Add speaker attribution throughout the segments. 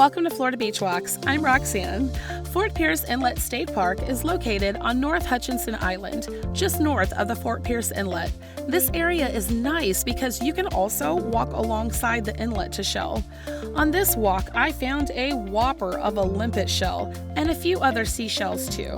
Speaker 1: Welcome to Florida Beach Walks. I'm Roxanne. Fort Pierce Inlet State Park is located on North Hutchinson Island, just north of the Fort Pierce Inlet. This area is nice because you can also walk alongside the inlet to shell. On this walk, I found a whopper of a limpet shell and a few other seashells too.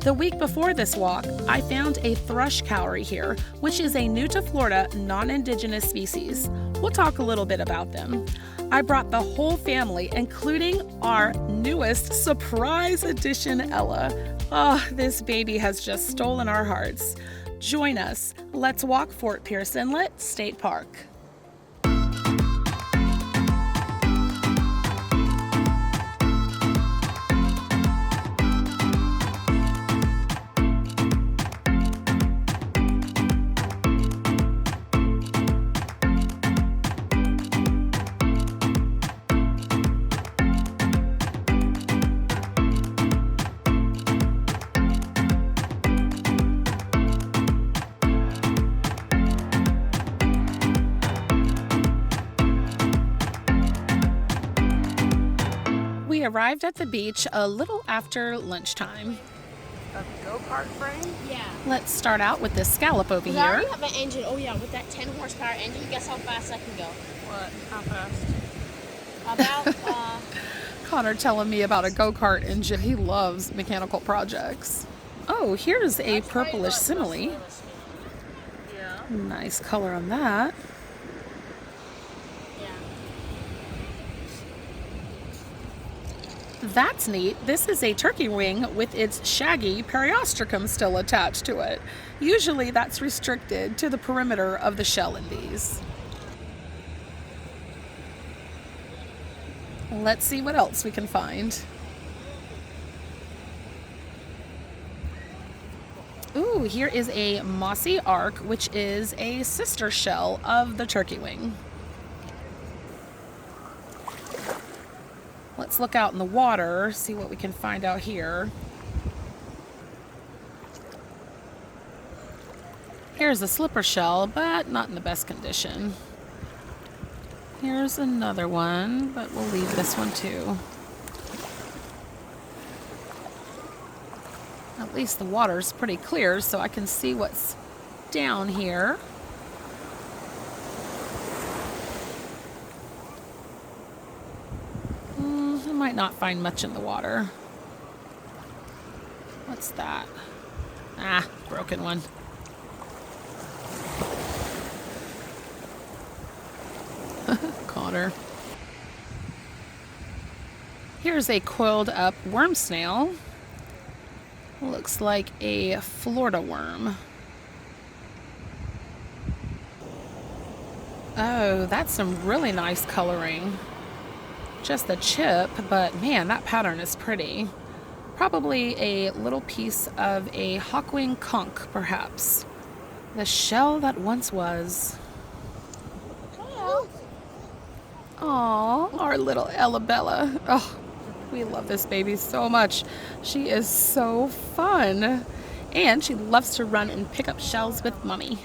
Speaker 1: The week before this walk, I found a thrush cowrie here, which is a new to Florida non-indigenous species. We'll talk a little bit about them. I brought the whole family, including our newest surprise edition, Ella. Oh, this baby has just stolen our hearts. Join us. Let's walk Fort Pierce Inlet State Park. We arrived at the beach a little after lunchtime.
Speaker 2: A go-kart frame?
Speaker 3: Yeah.
Speaker 1: Let's start out with this scallop over
Speaker 3: I
Speaker 1: here.
Speaker 3: already have an engine. Oh yeah, with that 10 horsepower engine, guess how fast I can go?
Speaker 2: What? How fast?
Speaker 3: About,
Speaker 1: Connor telling me about a go-kart engine. He loves mechanical projects. Oh, here's a purplish simile.
Speaker 2: Yeah.
Speaker 1: Nice color on that.
Speaker 3: yeah.
Speaker 1: That's neat. This is a turkey wing with its shaggy periostracum still attached to it. Usually that's restricted to the perimeter of the shell in these. Let's see what else we can find. Ooh, here is a mossy ark, which is a sister shell of the turkey wing. Let's look out in the water, see what we can find out here. Here's a slipper shell, but not in the best condition. Here's another one, but we'll leave this one too. At least the water's pretty clear, so I can see what's down here. I might not find much in the water. What's that? Ah, broken one. Connor. Here's a coiled up worm snail. Looks like a Florida worm. Oh, that's some really nice coloring. Just a chip, but man, that pattern is pretty. Probably a little piece of a hawkwing conch, perhaps. The shell that once was. Aw, our little Ella Bella. Oh, we love this baby so much. She is so fun. And she loves to run and pick up shells with Mommy.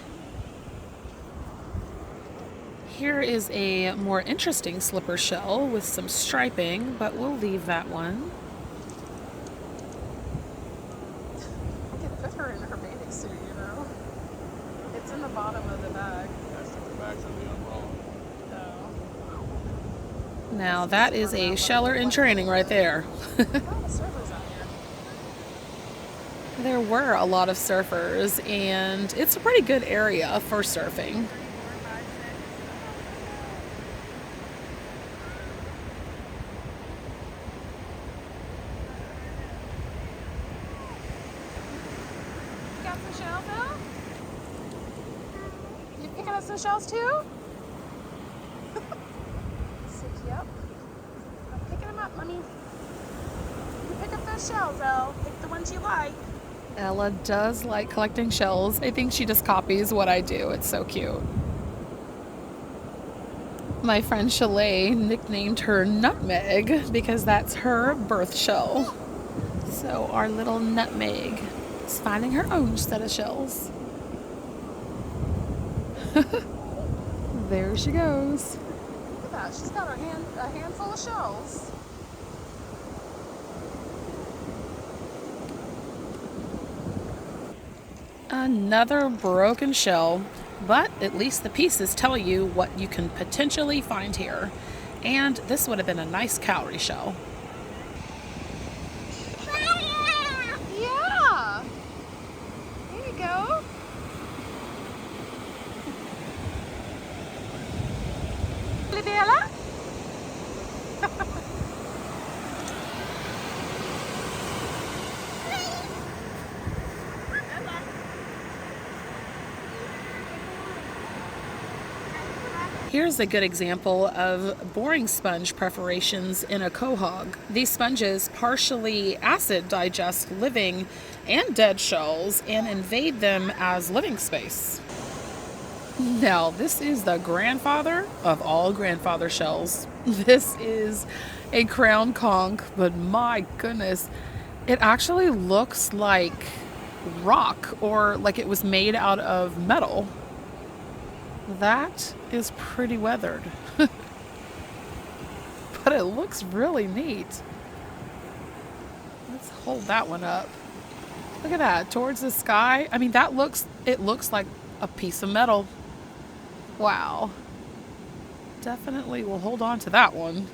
Speaker 1: Here is a more interesting slipper shell with some striping, but we'll leave that one.
Speaker 2: I could put her in her bathing suit, you know? It's in the bottom of the bag. That's the bag's in the umbrella. No.
Speaker 1: Now that is a sheller in training right there.
Speaker 2: A lot of surfers out here.
Speaker 1: There were a lot of surfers, and it's a pretty good area for surfing.
Speaker 2: You got some shells now? You picking up some shells too? Yep. I'm picking them up, Mommy. You pick up those shells, Elle. Pick the ones you like.
Speaker 1: Ella does like collecting shells. I think she just copies what I do. It's so cute. My friend Chalet nicknamed her Nutmeg because that's her birth shell. So our little Nutmeg is finding her own set of shells. There she goes.
Speaker 2: Look at that. She's got a handful of shells.
Speaker 1: Another broken shell, but at least the pieces tell you what you can potentially find here. And this would have been a nice cowrie shell.
Speaker 2: Yeah. There you go. Libella?
Speaker 1: Here's a good example of boring sponge perforations in a quahog. These sponges partially acid digest living and dead shells and invade them as living space. Now, this is the grandfather of all grandfather shells. This is a crown conch, but my goodness, it actually looks like rock or like it was made out of metal. That is pretty weathered, but it looks really neat. Let's hold that one up. Look at that, towards the sky. I mean, it looks like a piece of metal. Wow. Definitely will hold on to that one.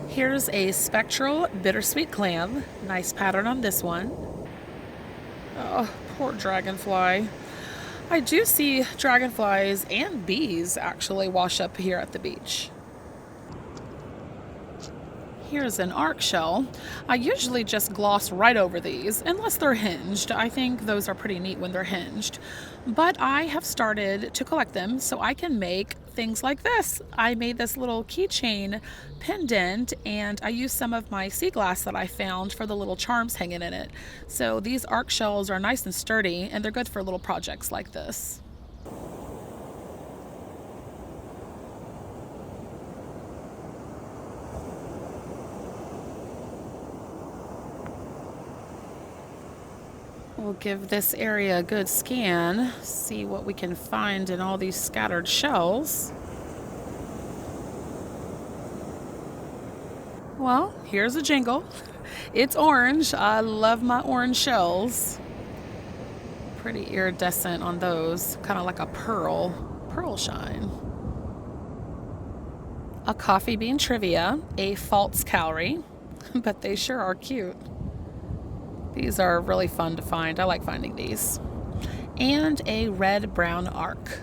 Speaker 1: Here's a spectral bittersweet clam. Nice pattern on this one. Oh, poor dragonfly. I do see dragonflies and bees actually wash up here at the beach. Here's an Ark shell. I usually just gloss right over these, unless they're hinged. I think those are pretty neat when they're hinged. But I have started to collect them so I can make things like this. I made this little keychain pendant and I used some of my sea glass that I found for the little charms hanging in it. So these Ark shells are nice and sturdy and they're good for little projects like this. We'll give this area a good scan, see what we can find in all these scattered shells. Well, here's a jingle. It's orange. I love my orange shells. Pretty iridescent on those, kind of like a pearl shine. A coffee bean trivia, a false cowrie, but they sure are cute. These are really fun to find. I like finding these. And a red-brown ark.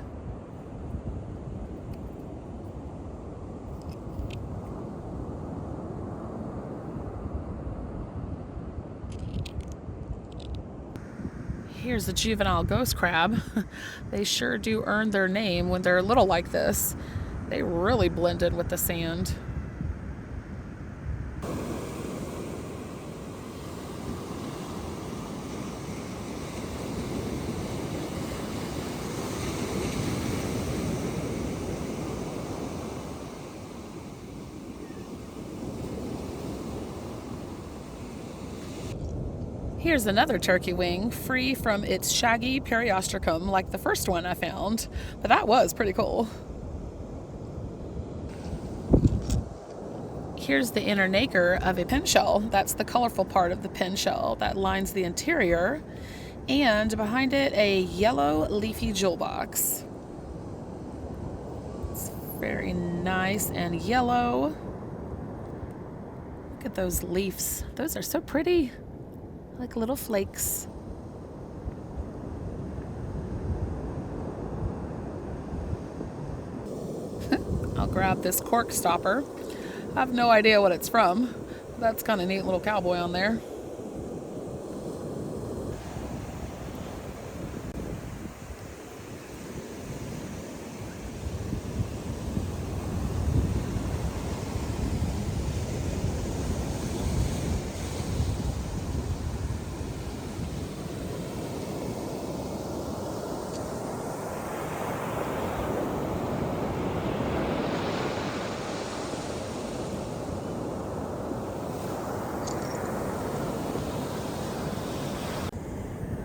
Speaker 1: Here's a juvenile ghost crab. They sure do earn their name when they're little like this. They really blended with the sand. Here's another turkey wing, free from its shaggy periostracum like the first one I found, but that was pretty cool. Here's the inner nacre of a pin shell. That's the colorful part of the pin shell that lines the interior, and behind it a yellow leafy jewel box. Very nice and yellow. Look at those leaves. Those are so pretty. Like little flakes. I'll grab this cork stopper. I have no idea what it's from. That's kind of neat little cowboy on there.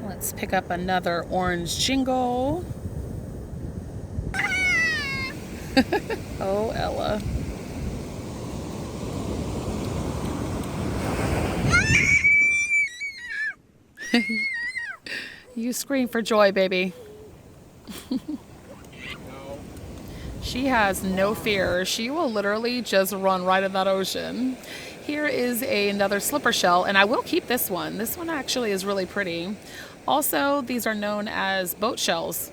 Speaker 1: Let's pick up another orange jingle. Oh, Ella. You scream for joy, baby. She has no fear. She will literally just run right in that ocean. Here is another slipper shell, and I will keep this one. This one actually is really pretty. Also, these are known as boat shells.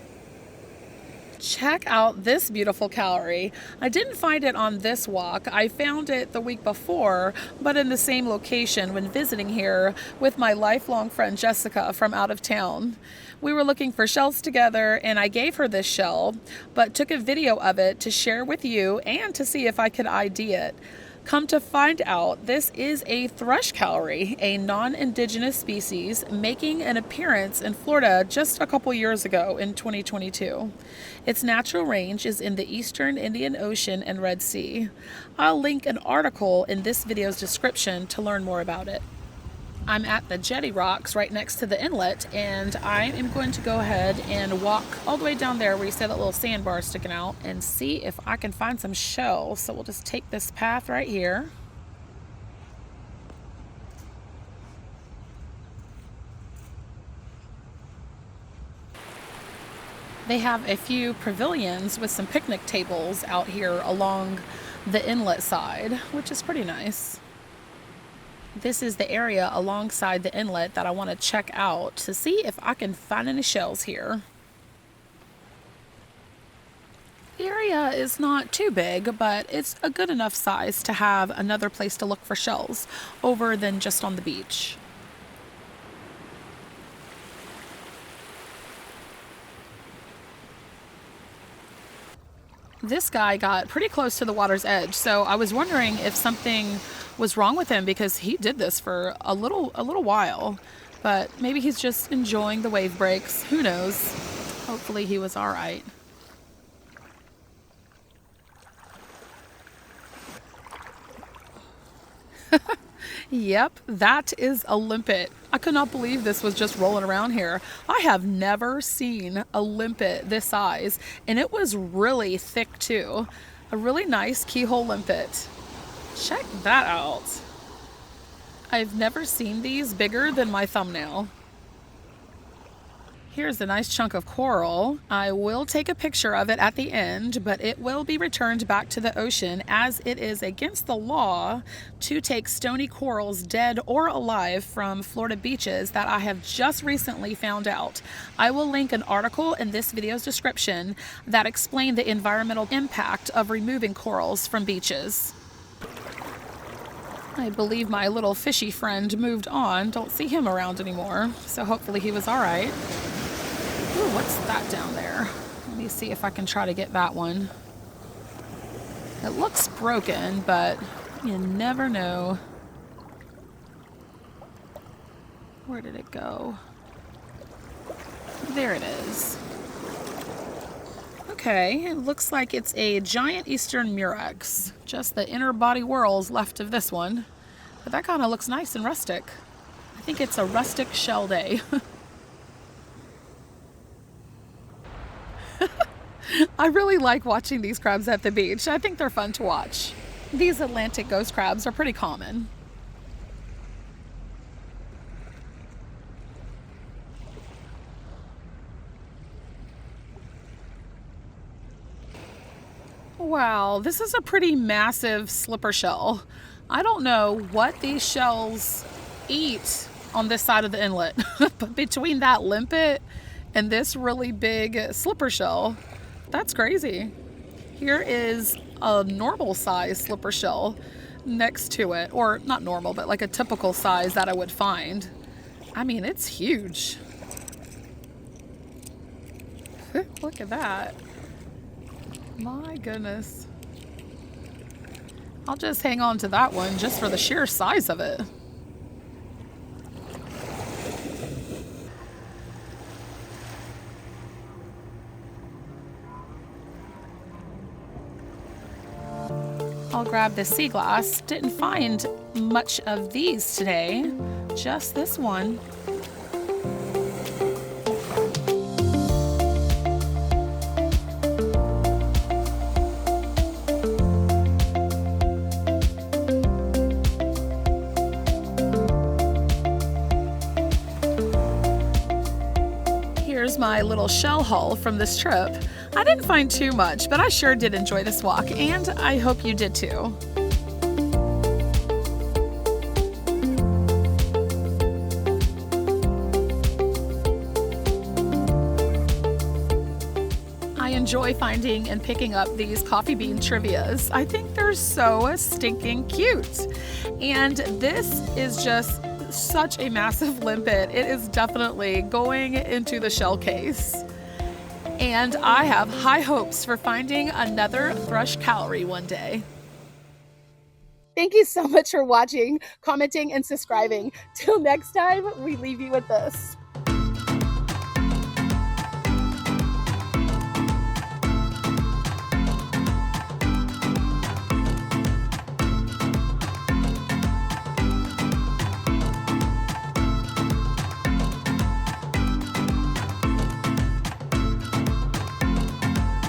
Speaker 1: Check out this beautiful cowrie. I didn't find it on this walk. I found it the week before, but in the same location when visiting here with my lifelong friend Jessica from out of town. We were looking for shells together, and I gave her this shell, but took a video of it to share with you and to see if I could ID it. Come to find out, this is a thrush cowrie, a non-indigenous species making an appearance in Florida just a couple years ago in 2022. Its natural range is in the eastern Indian Ocean and Red Sea. I'll link an article in this video's description to learn more about it. I'm at the jetty rocks right next to the inlet, and I am going to go ahead and walk all the way down there where you see that little sandbar sticking out and see if I can find some shells. So we'll just take this path right here. They have a few pavilions with some picnic tables out here along the inlet side, which is pretty nice. This is the area alongside the inlet that I want to check out to see if I can find any shells here. The area is not too big, but it's a good enough size to have another place to look for shells over than just on the beach. This guy got pretty close to the water's edge, so I was wondering if something was wrong with him because he did this for a little while, but maybe he's just enjoying the wave breaks. Who knows? Hopefully he was all right. Yep, that is a limpet. I could not believe this was just rolling around here. I have never seen a limpet this size, and it was really thick too. A really nice keyhole limpet. Check that out. I've never seen these bigger than my thumbnail. Here's a nice chunk of coral. I will take a picture of it at the end, but it will be returned back to the ocean as it is against the law to take stony corals, dead or alive, from Florida beaches that I have just recently found out. I will link an article in this video's description that explains the environmental impact of removing corals from beaches. I believe my little fishy friend moved on. Don't see him around anymore, so hopefully he was all right. Ooh, what's that down there? Let me see if I can try to get that one. It looks broken, but you never know. Where did it go? There it is. Okay, it looks like it's a giant eastern murex. Just the inner body whorls left of this one. But that kind of looks nice and rustic. I think it's a rustic shell day. I really like watching these crabs at the beach. I think they're fun to watch. These Atlantic ghost crabs are pretty common. Wow, this is a pretty massive slipper shell. I don't know what these shells eat on this side of the inlet, but between that limpet and this really big slipper shell, that's crazy. Here is a normal size slipper shell next to it, or not normal, but like a typical size that I would find. I mean, it's huge. Look at that. My goodness. I'll just hang on to that one just for the sheer size of it. I'll grab the sea glass. Didn't find much of these today, just this one. Here's my little shell haul from this trip. I didn't find too much, but I sure did enjoy this walk, and I hope you did too. I enjoy finding and picking up these coffee bean trivias. I think they're so stinking cute. And this is just such a massive limpet. It is definitely going into the shell case. And I have high hopes for finding another Thrush Cowrie one day. Thank you so much for watching, commenting, and subscribing. Till next time, we leave you with this.